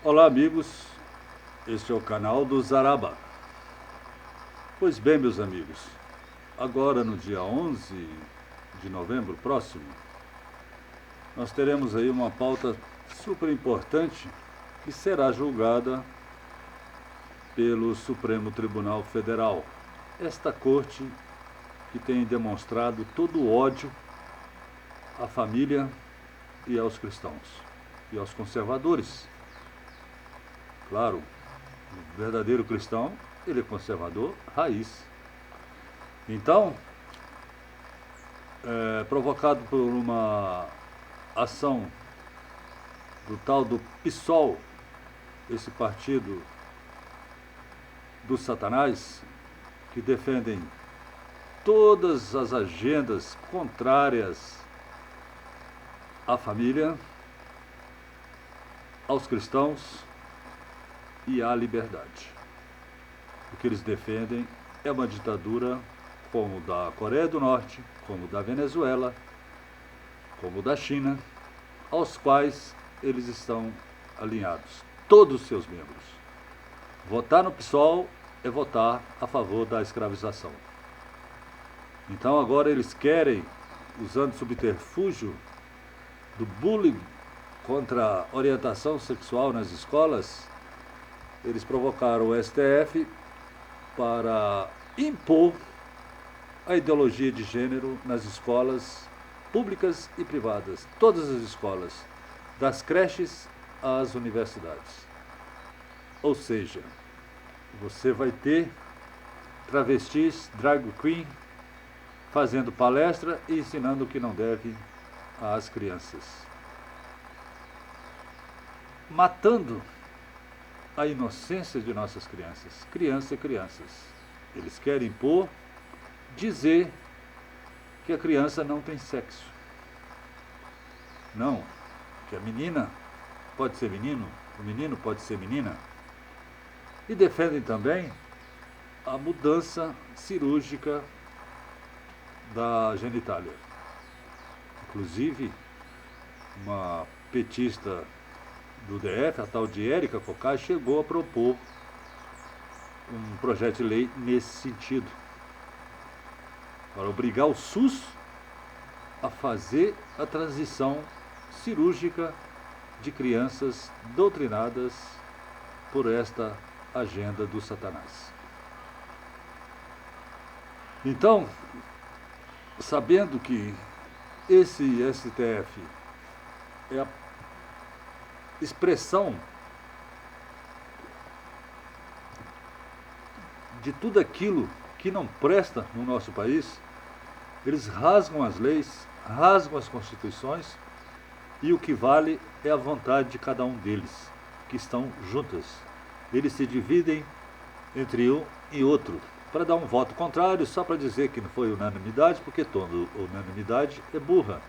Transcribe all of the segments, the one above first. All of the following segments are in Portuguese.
Olá, amigos. Este é o canal do Zaraba. Pois bem, meus amigos, agora no dia 11 de novembro próximo, nós teremos aí uma pauta super importante que será julgada pelo Supremo Tribunal Federal. Esta corte que tem demonstrado todo o ódio à família e aos cristãos e aos conservadores. Claro, o verdadeiro cristão, ele é conservador, raiz. Então, provocado por uma ação do tal do PSOL, esse partido do Satanás, que defendem todas as agendas contrárias à família, aos cristãos e à liberdade. O que eles defendem é uma ditadura como da Coreia do Norte, como da Venezuela, como da China, aos quais eles estão alinhados, todos os seus membros. Votar no PSOL é votar a favor da escravização. Então agora eles querem, usando subterfúgio do bullying contra a orientação sexual nas escolas, eles provocaram o STF para impor a ideologia de gênero nas escolas públicas e privadas, todas as escolas, das creches às universidades. Ou seja, você vai ter travestis, drag queen, fazendo palestra e ensinando o que não deve às crianças. Matando a inocência de nossas crianças. Crianças e crianças. Eles querem impor, dizer que a criança não tem sexo. Não, que a menina pode ser menino, o menino pode ser menina. E defendem também a mudança cirúrgica da genitália. Inclusive, uma petista do DF, a tal de Érica Cocai, chegou a propor um projeto de lei nesse sentido, para obrigar o SUS a fazer a transição cirúrgica de crianças doutrinadas por esta agenda do Satanás. Então, sabendo que esse STF é a expressão de tudo aquilo que não presta no nosso país, eles rasgam as leis, rasgam as constituições, e o que vale é a vontade de cada um deles, que estão juntas. Eles se dividem entre um e outro, para dar um voto contrário, só para dizer que não foi unanimidade, porque toda unanimidade é burra.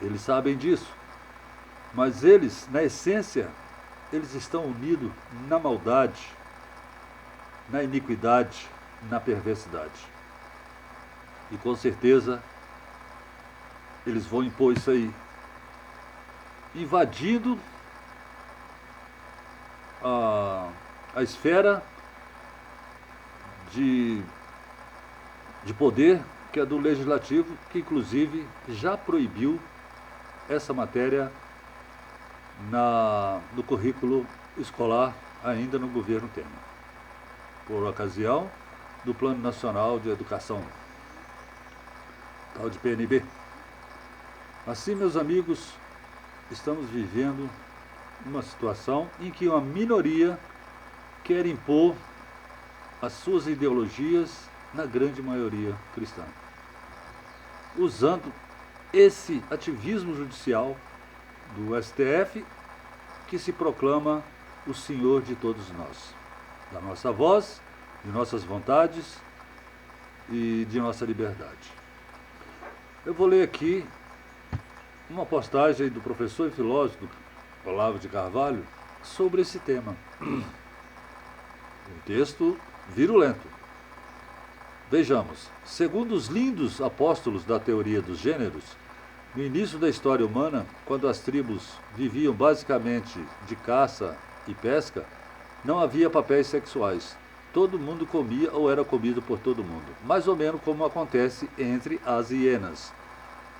Eles sabem disso. Mas eles, na essência, eles estão unidos na maldade, na iniquidade, na perversidade. E com certeza eles vão impor isso aí, invadindo a esfera de poder que é do Legislativo, que inclusive já proibiu essa matéria no currículo escolar ainda no governo Temer, por ocasião do Plano Nacional de Educação, tal de PNB. Assim, meus amigos, estamos vivendo uma situação em que uma minoria quer impor as suas ideologias na grande maioria cristã, usando esse ativismo judicial do STF, que se proclama o Senhor de todos nós, da nossa voz, de nossas vontades e de nossa liberdade. Eu vou ler aqui uma postagem do professor e filósofo Olavo de Carvalho sobre esse tema. Um texto virulento. Vejamos. Segundo os lindos apóstolos da teoria dos gêneros, no início da história humana, quando as tribos viviam basicamente de caça e pesca, não havia papéis sexuais. Todo mundo comia ou era comido por todo mundo, mais ou menos como acontece entre as hienas.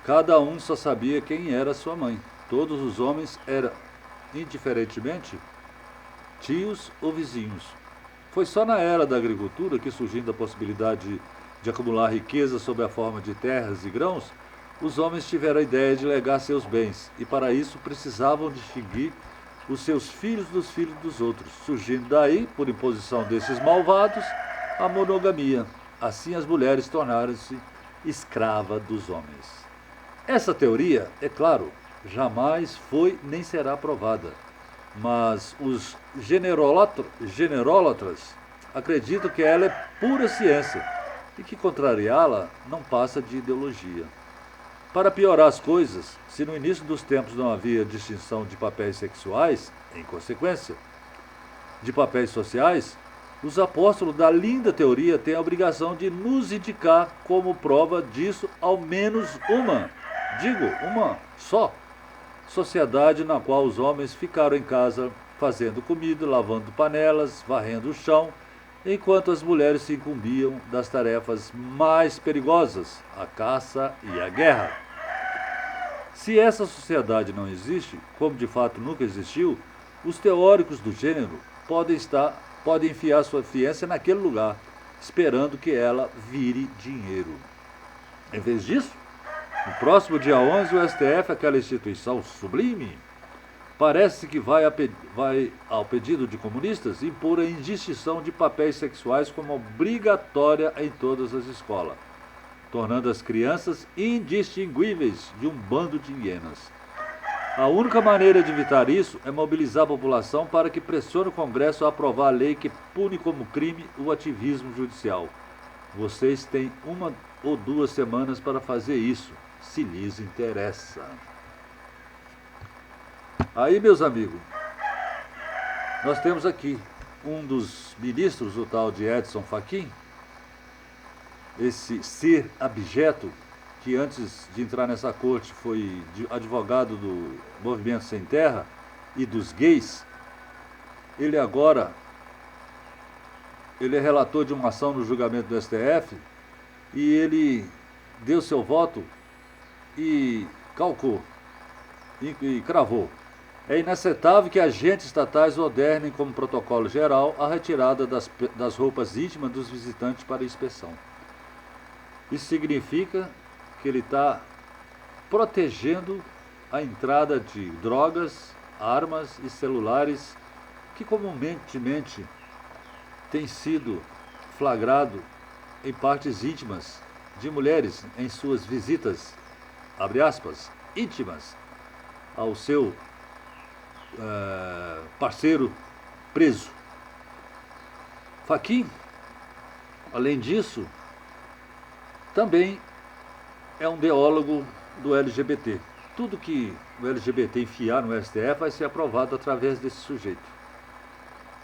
Cada um só sabia quem era sua mãe. Todos os homens eram, indiferentemente, tios ou vizinhos. Foi só na era da agricultura que, surgindo a possibilidade de acumular riqueza sob a forma de terras e grãos, os homens tiveram a ideia de legar seus bens, e para isso precisavam distinguir os seus filhos dos filhos dos outros, surgindo daí, por imposição desses malvados, a monogamia. Assim as mulheres tornaram-se escravas dos homens. Essa teoria, é claro, jamais foi nem será provada, mas os generólatras acreditam que ela é pura ciência e que contrariá-la não passa de ideologia. Para piorar as coisas, se no início dos tempos não havia distinção de papéis sexuais, em consequência, de papéis sociais, os apóstolos da linda teoria têm a obrigação de nos indicar como prova disso ao menos uma só, sociedade na qual os homens ficaram em casa fazendo comida, lavando panelas, varrendo o chão, enquanto as mulheres se incumbiam das tarefas mais perigosas, a caça e a guerra. Se essa sociedade não existe, como de fato nunca existiu, os teóricos do gênero podem enfiar sua ciência naquele lugar, esperando que ela vire dinheiro. Em vez disso, no próximo dia 11, o STF, aquela instituição sublime, parece que vai, ao pedido de comunistas, impor a indistinção de papéis sexuais como obrigatória em todas as escolas, tornando as crianças indistinguíveis de um bando de hienas. A única maneira de evitar isso é mobilizar a população para que pressione o Congresso a aprovar a lei que pune como crime o ativismo judicial. Vocês têm 1 ou 2 semanas para fazer isso, se lhes interessa. Aí, meus amigos, nós temos aqui um dos ministros, o tal de Edson Fachin, esse ser abjeto, que antes de entrar nessa corte foi advogado do Movimento Sem Terra e dos gays. Ele agora é relator de uma ação no julgamento do STF e ele deu seu voto e calcou, e cravou. É inaceitável que agentes estatais ordenem como protocolo geral a retirada das roupas íntimas dos visitantes para inspeção. Isso significa que ele está protegendo a entrada de drogas, armas e celulares que comumente tem sido flagrado em partes íntimas de mulheres em suas visitas, abre aspas, íntimas, ao seu parceiro preso. Fachin, além disso, também é um teólogo do LGBT. Tudo que o LGBT enfiar no STF vai ser aprovado através desse sujeito.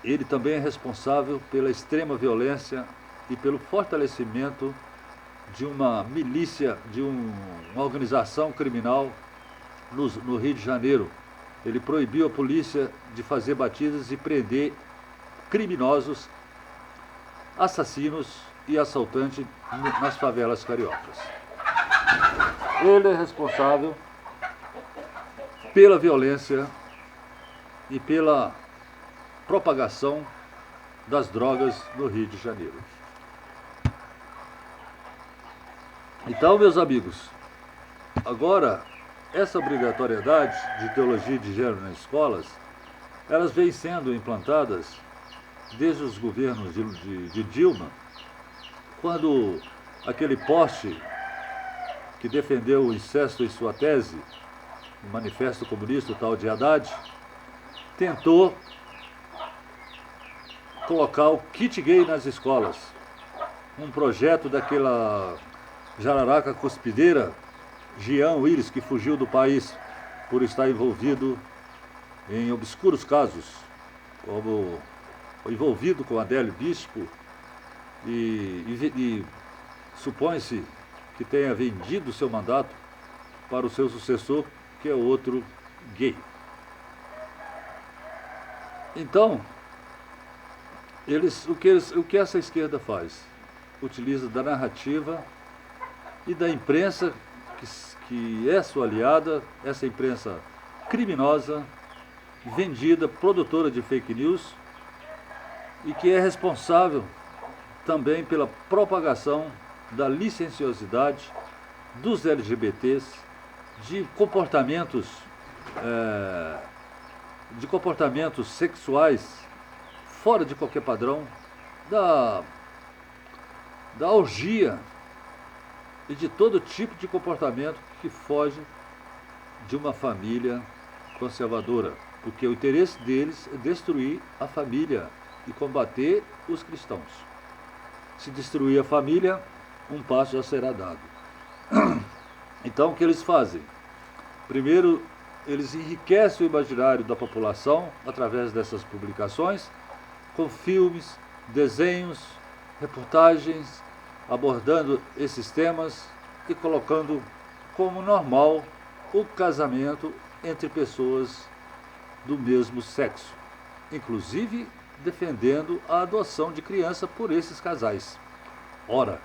Ele também é responsável pela extrema violência e pelo fortalecimento de uma milícia, de uma organização criminal no Rio de Janeiro. Ele proibiu a polícia de fazer batidas e prender criminosos, assassinos e assaltantes nas favelas cariocas. Ele é responsável pela violência e pela propagação das drogas no Rio de Janeiro. Então, meus amigos, agora, essa obrigatoriedade de teologia de gênero nas escolas, elas vêm sendo implantadas desde os governos de Dilma, quando aquele poste que defendeu o incesto em sua tese, o Manifesto Comunista, o tal de Haddad, tentou colocar o kit gay nas escolas. Um projeto daquela jararaca cuspideira, Jean Willis, que fugiu do país por estar envolvido em obscuros casos, como envolvido com Adélio Bispo, e supõe-se que tenha vendido seu mandato para o seu sucessor, que é outro gay. Então, o que essa esquerda faz? Utiliza da narrativa e da imprensa que é sua aliada, essa imprensa criminosa, vendida, produtora de fake news e que é responsável também pela propagação da licenciosidade dos LGBTs, eh, de comportamentos sexuais fora de qualquer padrão, da orgia e de todo tipo de comportamento que foge de uma família conservadora, porque o interesse deles é destruir a família e combater os cristãos. Se destruir a família, um passo já será dado. Então, o que eles fazem? Primeiro, eles enriquecem o imaginário da população através dessas publicações, com filmes, desenhos, reportagens, abordando esses temas e colocando como normal o casamento entre pessoas do mesmo sexo, inclusive defendendo a adoção de criança por esses casais. Ora,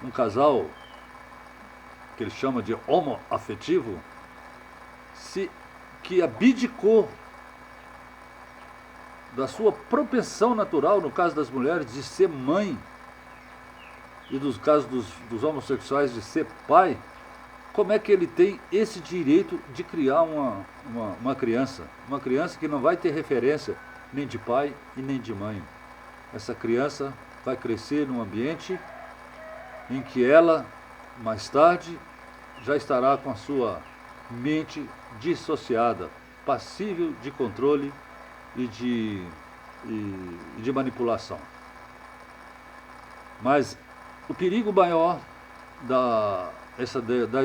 um casal que ele chama de homoafetivo, que abdicou da sua propensão natural, no caso das mulheres, de ser mãe, e dos casos dos homossexuais de ser pai, como é que ele tem esse direito de criar uma criança? Uma criança que não vai ter referência nem de pai e nem de mãe. Essa criança vai crescer num ambiente em que ela, mais tarde, já estará com a sua mente dissociada, passível de controle e de manipulação. Mas o perigo maior da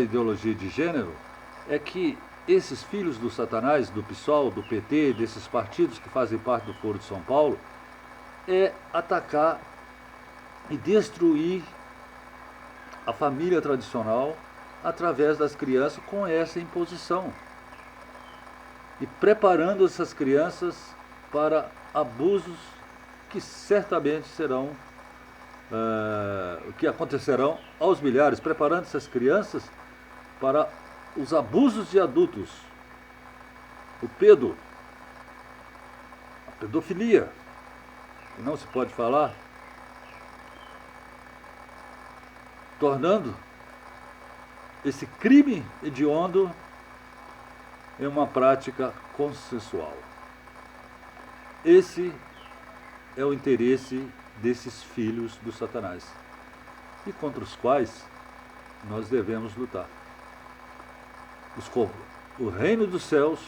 ideologia de gênero é que esses filhos do Satanás, do PSOL, do PT, desses partidos que fazem parte do Foro de São Paulo, é atacar e destruir a família tradicional através das crianças com essa imposição. E preparando essas crianças para abusos que certamente serão que acontecerão aos milhares, preparando essas crianças para os abusos de adultos, a pedofilia, que não se pode falar, tornando esse crime hediondo em uma prática consensual. Esse é o interesse desses filhos do Satanás e contra os quais nós devemos lutar. O reino dos céus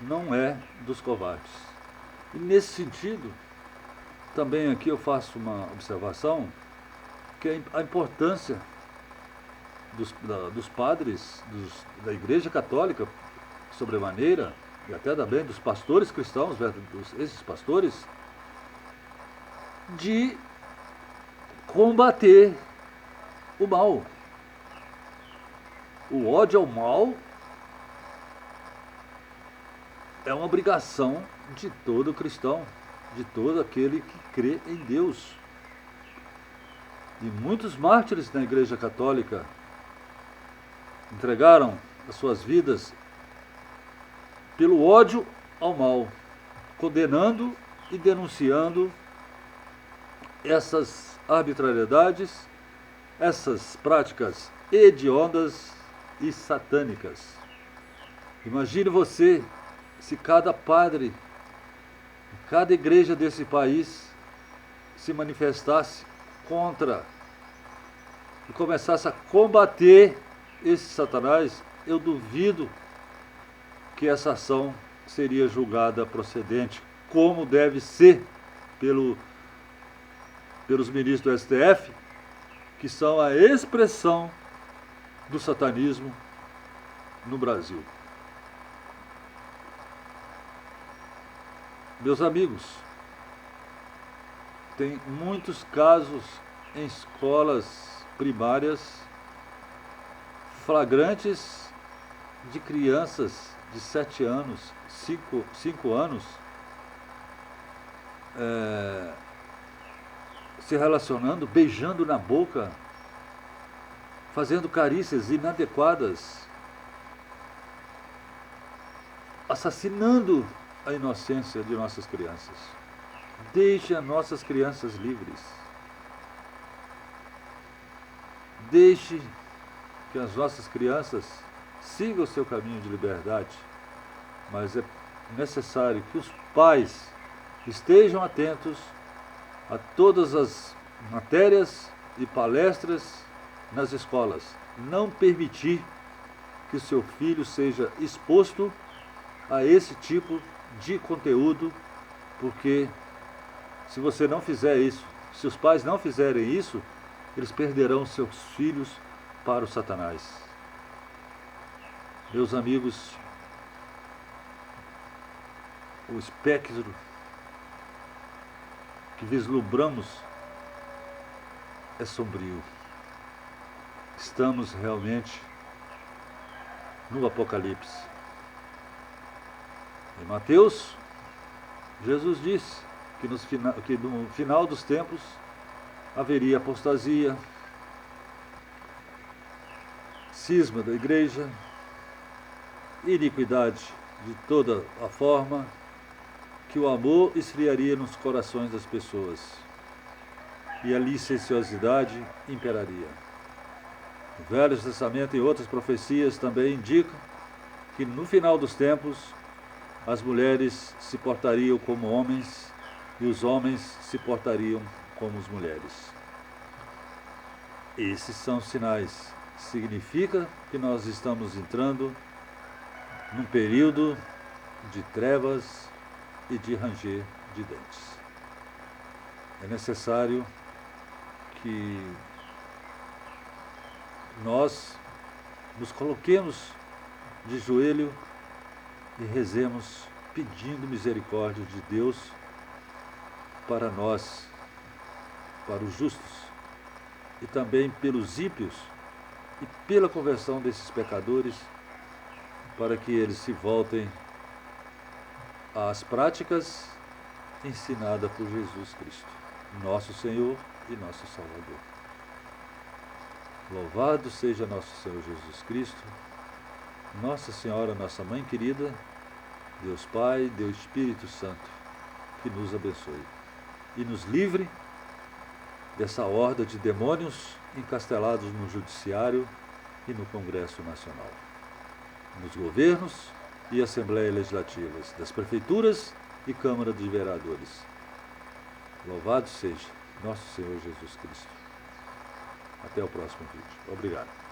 não é dos covardes. E nesse sentido, também aqui eu faço uma observação, que é a importância dos padres, da Igreja Católica, sobremaneira, e até também dos pastores cristãos, esses pastores, de combater o mal. O ódio ao mal é uma obrigação de todo cristão, de todo aquele que crê em Deus. E muitos mártires na Igreja Católica entregaram as suas vidas pelo ódio ao mal, condenando e denunciando essas arbitrariedades, essas práticas hediondas e satânicas. Imagine você se cada padre, cada igreja desse país se manifestasse contra e começasse a combater esse Satanás. Eu duvido que essa ação seria julgada procedente, como deve ser pelos ministros do STF, que são a expressão do satanismo no Brasil. Meus amigos, tem muitos casos em escolas primárias flagrantes de crianças de 7 anos, 5 anos, se relacionando, beijando na boca, fazendo carícias inadequadas, assassinando a inocência de nossas crianças. Deixe as nossas crianças livres. Deixe que as nossas crianças sigam o seu caminho de liberdade, mas é necessário que os pais estejam atentos a todas as matérias e palestras nas escolas. Não permitir que o seu filho seja exposto a esse tipo de conteúdo, porque se você não fizer isso, se os pais não fizerem isso, eles perderão seus filhos para o Satanás. Meus amigos, o espectro que vislumbramos é sombrio. Estamos realmente no Apocalipse. Em Mateus, Jesus disse que no final dos tempos haveria apostasia, cisma da igreja, iniquidade de toda a forma, que o amor esfriaria nos corações das pessoas e a licenciosidade imperaria. O Velho Testamento e outras profecias também indicam que no final dos tempos as mulheres se portariam como homens e os homens se portariam como as mulheres. Esses são sinais. Significa que nós estamos entrando num período de trevas e de ranger de dentes. É necessário que nós nos coloquemos de joelho e rezemos pedindo misericórdia de Deus para nós, para os justos, e também pelos ímpios e pela conversão desses pecadores, para que eles se voltem às práticas ensinadas por Jesus Cristo, nosso Senhor e nosso Salvador. Louvado seja nosso Senhor Jesus Cristo, Nossa Senhora, nossa Mãe querida, Deus Pai, Deus Espírito Santo, que nos abençoe e nos livre dessa horda de demônios encastelados no Judiciário e no Congresso Nacional, nos governos e Assembleias Legislativas, das prefeituras e Câmara de Vereadores. Louvado seja nosso Senhor Jesus Cristo. Até o próximo vídeo. Obrigado.